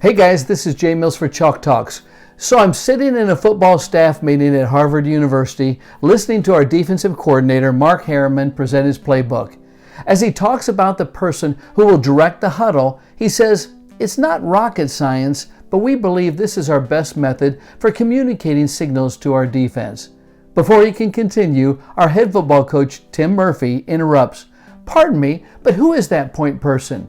Hey guys, this is Jay Mills for Chalk Talks. So I'm sitting in a football staff meeting at Harvard University, listening to our defensive coordinator, Mark Harriman, present his playbook. As he talks about the person who will direct the huddle, he says, "It's not rocket science, but we believe this is our best method for communicating signals to our defense." Before he can continue, our head football coach, Tim Murphy, interrupts. "Pardon me, but who is that point person?"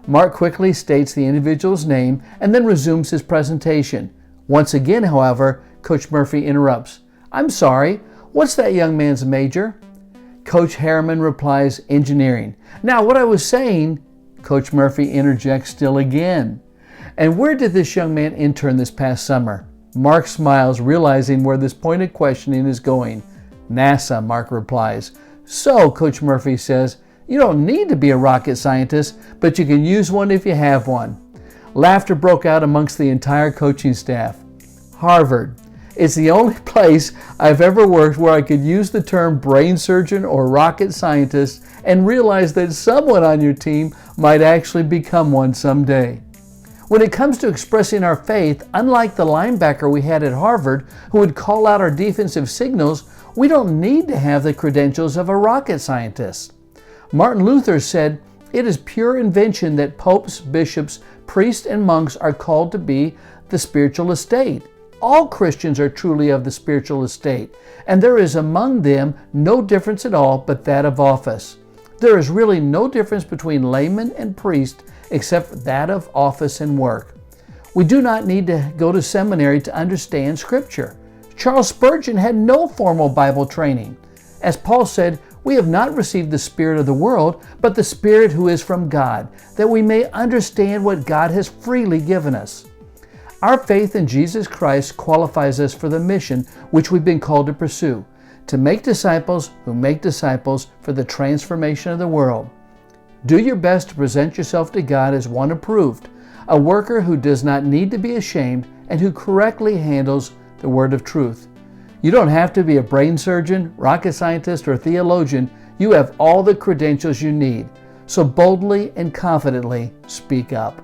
Mark quickly states the individual's name and then resumes his presentation. Once again, however, Coach Murphy interrupts. "I'm sorry, what's that young man's major?" Coach Harriman replies, "Engineering." "Now, what I was saying," Coach Murphy interjects still again. "And where did this young man intern this past summer?" Mark smiles, realizing where this pointed questioning is going. "NASA," Mark replies. "So," Coach Murphy says, "you don't need to be a rocket scientist, but you can use one if you have one." Laughter broke out amongst the entire coaching staff. Harvard. It's the only place I've ever worked where I could use the term brain surgeon or rocket scientist and realize that someone on your team might actually become one someday. When it comes to expressing our faith, unlike the linebacker we had at Harvard who would call out our defensive signals, we don't need to have the credentials of a rocket scientist. Martin Luther said, "It is pure invention that popes, bishops, priests, and monks are called to be the spiritual estate. All Christians are truly of the spiritual estate, and there is among them no difference at all but that of office. There is really no difference between layman and priest except that of office and work. We do not need to go to seminary to understand Scripture. Charles Spurgeon had no formal Bible training. As Paul said, we have not received the Spirit of the world, but the Spirit who is from God, that we may understand what God has freely given us. Our faith in Jesus Christ qualifies us for the mission which we've been called to pursue, to make disciples who make disciples for the transformation of the world. Do your best to present yourself to God as one approved, a worker who does not need to be ashamed and who correctly handles the word of truth. You don't have to be a brain surgeon, rocket scientist, or theologian. You have all the credentials you need. So boldly and confidently speak up."